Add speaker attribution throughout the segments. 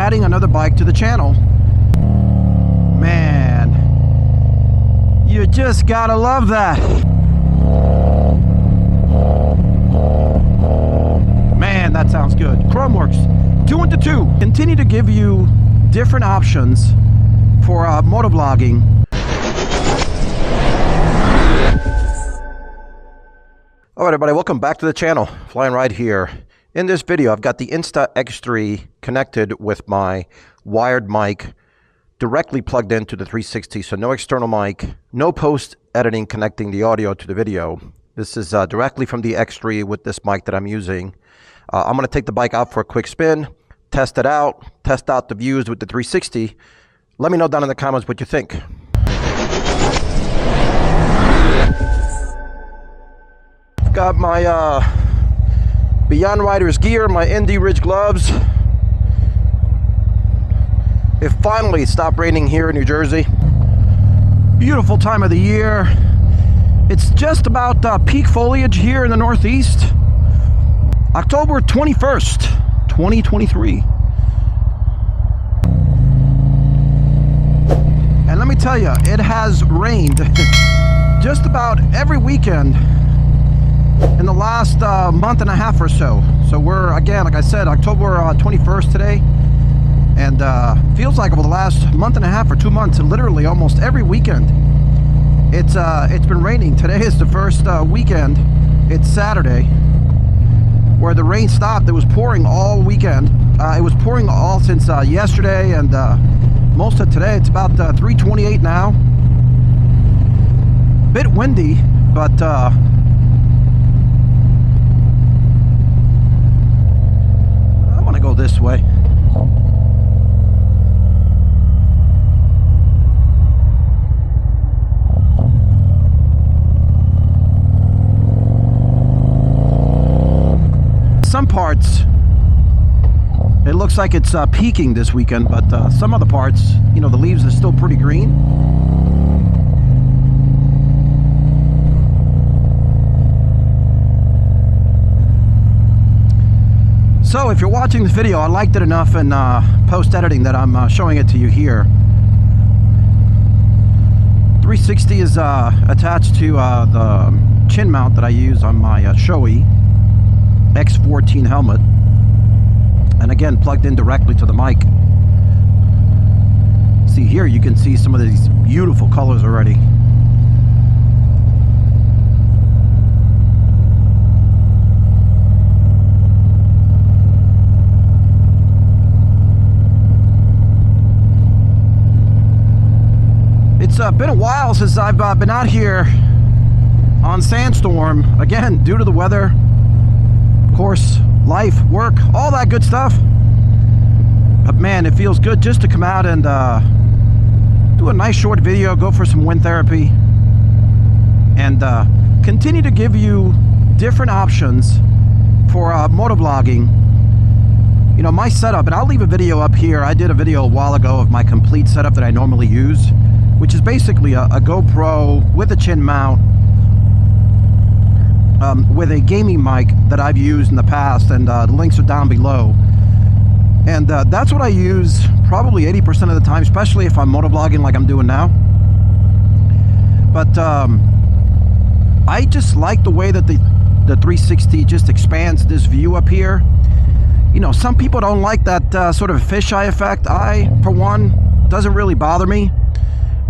Speaker 1: adding another bike to the channel. Man, you just gotta love that. Man, that sounds good. Chromeworks 2 into 2 continue to give you different options for motovlogging. Alright everybody, welcome back to the channel. Fly and Ride here. In this video, I've got the Insta X3 connected with my wired mic directly plugged into the 360, so no external mic, no post-editing connecting the audio to the video. This is directly from the X3 with this mic that I'm using. I'm going to take the bike out for a quick spin, test it out, test out the views with the 360. Let me know down in the comments what you think. I've got my Beyond Riders gear, my Indy Ridge gloves. It finally stopped raining here in New Jersey. Beautiful time of the year. It's just about peak foliage here in the Northeast. October 21st, 2023. And let me tell you, it has rained just about every weekend in the last month and a half or so. So we're, again, like I said, October 21st today. And feels like over the last month and a half or 2 months, literally almost every weekend, it's been raining. Today is the first weekend. It's Saturday, where the rain stopped. It was pouring all weekend. It was pouring all since yesterday and most of today. It's about 3:28 now. Bit windy, but I want to go this way. Some parts, it looks like it's peaking this weekend, but some other parts, you know, the leaves are still pretty green. So if you're watching this video, I liked it enough in post-editing that I'm showing it to you here. 360 is attached to the chin mount that I use on my Shoei X14 helmet, and again plugged in directly to the mic. See here, you can see some of these beautiful colors already. It's been a while since I've been out here on Sandstorm, again due to the weather, of course, life, work, all that good stuff. But man, it feels good just to come out and do a nice short video, go for some wind therapy, and continue to give you different options for motovlogging. You know, my setup, and I'll leave a video up here. I did a video a while ago of my complete setup that I normally use, which is basically a GoPro with a chin mount, with a gaming mic that I've used in the past, and the links are down below. And that's what I use probably 80% of the time, especially if I'm motovlogging like I'm doing now. But I just like the way that the 360 just expands this view up here. You know, some people don't like that sort of fisheye effect. I, for one, doesn't really bother me,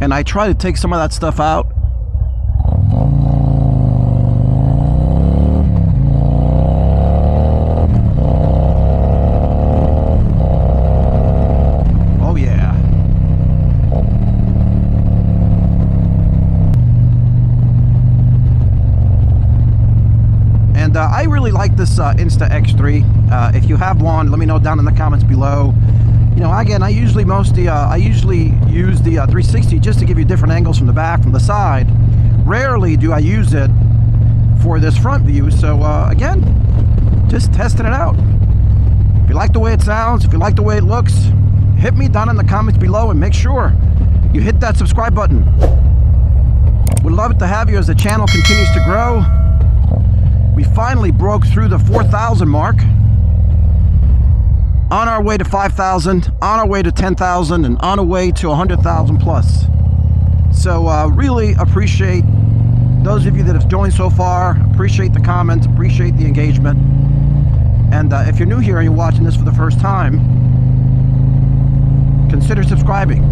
Speaker 1: and I try to take some of that stuff out. I really like this Insta X3. If you have one, let me know down in the comments below. You know, again, I usually use the 360 just to give you different angles from the back, from the side. Rarely do I use it for this front view. So again, just testing it out. If you like the way it sounds, if you like the way it looks, hit me down in the comments below and make sure you hit that subscribe button. We'd love it to have you as the channel continues to grow. We finally broke through the 4,000 mark. on our way to 5,000, on our way to 10,000, and on our way to 100,000 plus. So really appreciate those of you that have joined so far. Appreciate the comments, appreciate the engagement. And if you're new here and you're watching this for the first time, consider subscribing.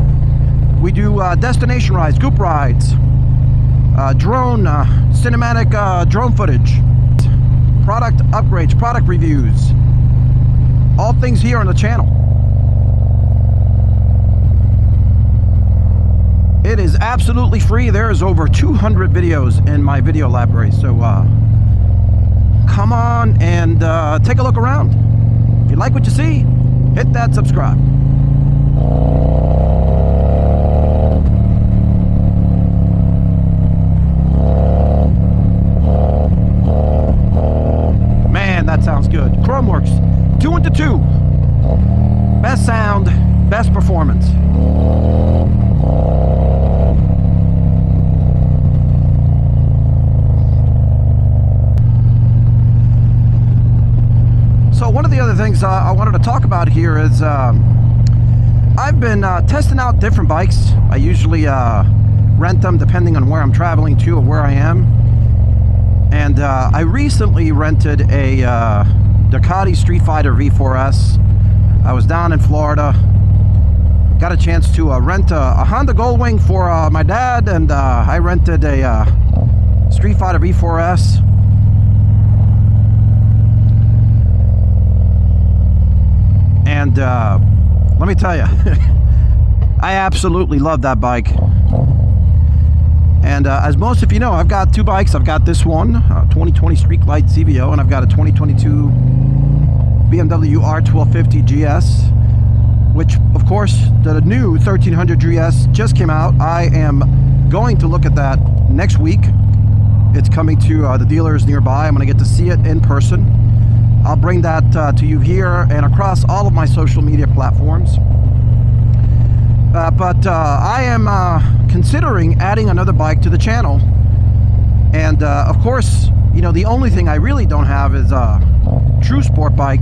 Speaker 1: We do destination rides, group rides, drone, cinematic drone footage, product upgrades, product reviews, all things here on the channel. It is absolutely free. There is over 200 videos in my video library, so come on and take a look around. If you like what you see, hit that subscribe. Man, that sounds good. Chromeworks, 2 into 2. Best sound, best performance. So one of the other things I wanted to talk about here is I've been testing out different bikes. I usually rent them depending on where I'm traveling to or where I am. And I recently rented a Ducati Street Fighter V4S. I was down in Florida. Got a chance to rent a Honda Goldwing for my dad, and I rented a Street Fighter V4S. And let me tell you, I absolutely love that bike. And as most of you know, I've got 2 bikes. I've got this one, 2020 Streetlight CVO, and I've got a 2022 BMW R1250 GS, which, of course, the new 1300 GS just came out. I am going to look at that next week. It's coming to the dealers nearby. I'm going to get to see it in person. I'll bring that to you here and across all of my social media platforms. But I am considering adding another bike to the channel. And of course, you know, the only thing I really don't have is a true sport bike,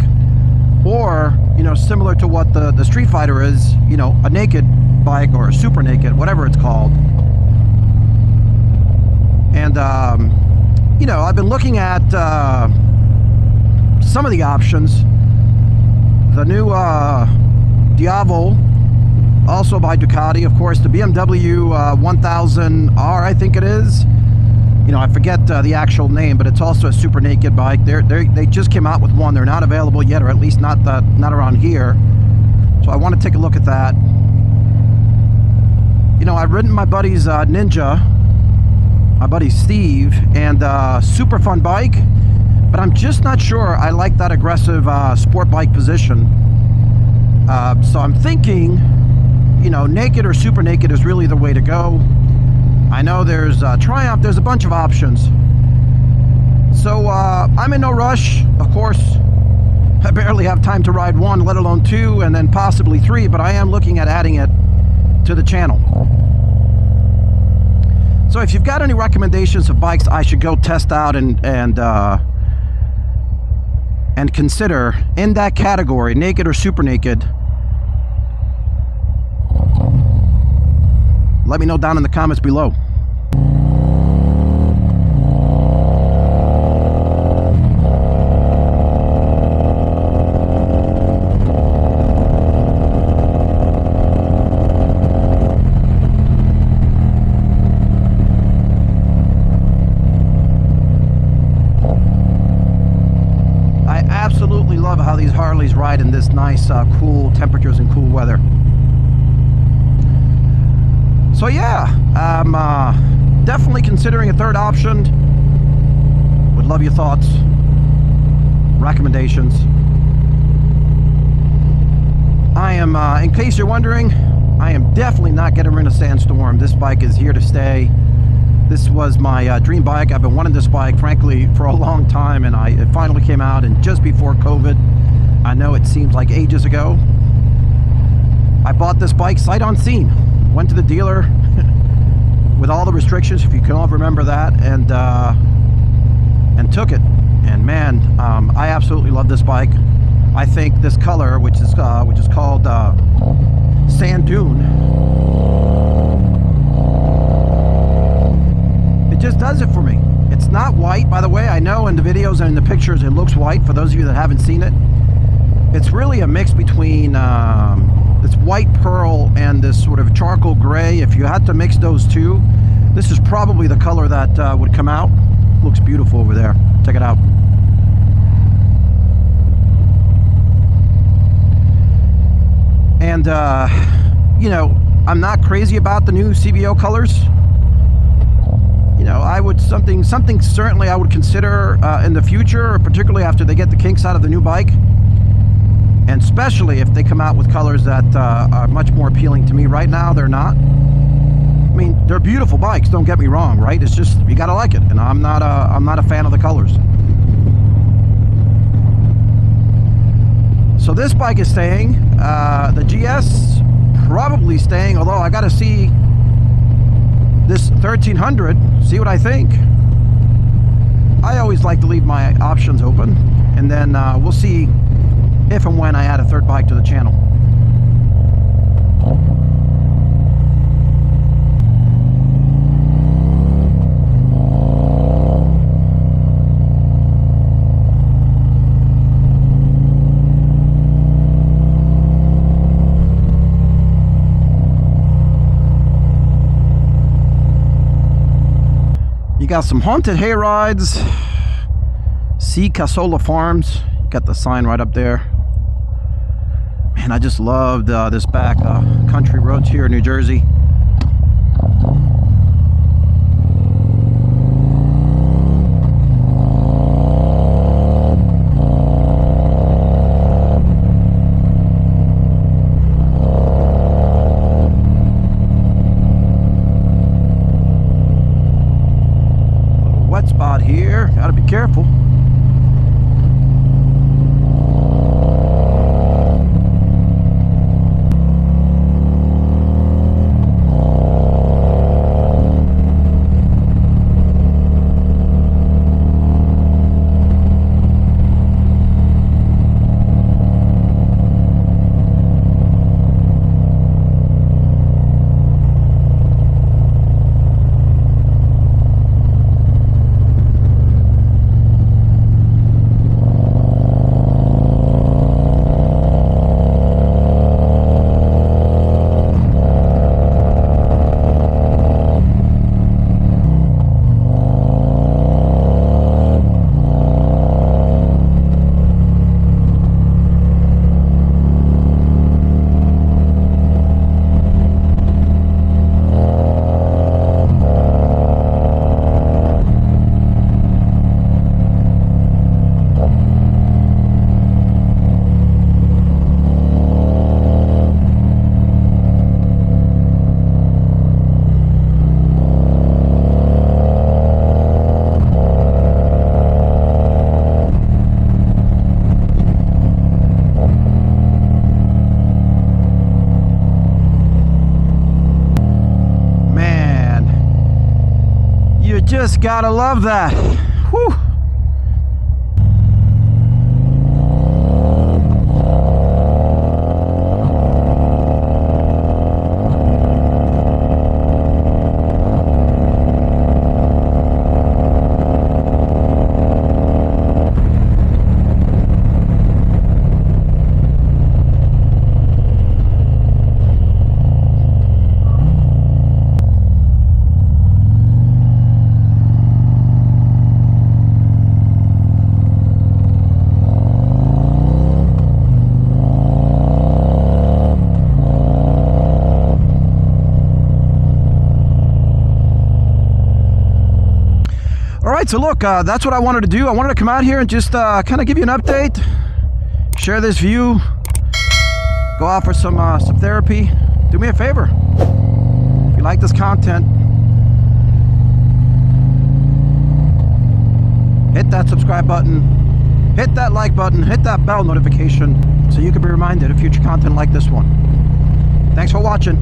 Speaker 1: or, you know, similar to what the Street Fighter is, you know, a naked bike or a super naked, whatever it's called. And, you know, I've been looking at some of the options. The new Diavo, also by Ducati, of course, the BMW 1000R, I think it is. You know, I forget the actual name, but it's also a super naked bike. They just came out with one. They're not available yet, or at least not around here. So I want to take a look at that. You know, I've ridden my buddy's Ninja, my buddy Steve, and super fun bike. But I'm just not sure I like that aggressive sport bike position. So I'm thinking, you know, naked or super naked is really the way to go. I know there's Triumph, there's a bunch of options. So I'm in no rush, of course. I barely have time to ride 1, let alone 2, and then possibly 3, but I am looking at adding it to the channel. So if you've got any recommendations of bikes I should go test out and consider in that category, naked or super naked, let me know down in the comments below. Absolutely love how these Harleys ride in this nice cool temperatures and cool weather. So yeah, I'm definitely considering a third option. Would love your thoughts, recommendations. I am, in case you're wondering, I am definitely not getting rid of Sandstorm. This bike is here to stay. This was my dream bike. I've been wanting this bike, frankly, for a long time, and it finally came out, and just before COVID. I know it seems like ages ago. I bought this bike sight unseen. Went to the dealer with all the restrictions, if you can all remember that, and took it. And man, I absolutely love this bike. I think this color, which is called Sand Dune, it just does it for me. It's not white, by the way. I know in the videos and in the pictures it looks white, for those of you that haven't seen it. It's really a mix between this white pearl and this sort of charcoal gray. If you had to mix those two, this is probably the color that would come out. Looks beautiful over there. Check it out. And you know, I'm not crazy about the new CVO colors. You know, I would something certainly I would consider in the future, particularly after they get the kinks out of the new bike, and especially if they come out with colors that are much more appealing to me. Right now, they're not. I mean, they're beautiful bikes. Don't get me wrong, right? It's just you gotta like it, and I'm not a fan of the colors. So this bike is staying. The GS probably staying, although I gotta see this 1300, see what I think. I always like to leave my options open, and then we'll see if and when I add a third bike to the channel. You got some haunted hay rides. C. Casola Farms. You got the sign right up there. Man, I just loved this back country roads here in New Jersey. Wet spot here, gotta be careful. Just gotta love that. Whew. Alright, so look, that's what I wanted to do. I wanted to come out here and just kind of give you an update, share this view, go out for some therapy. Do me a favor, if you like this content, hit that subscribe button, hit that like button, hit that bell notification so you can be reminded of future content like this one. Thanks for watching.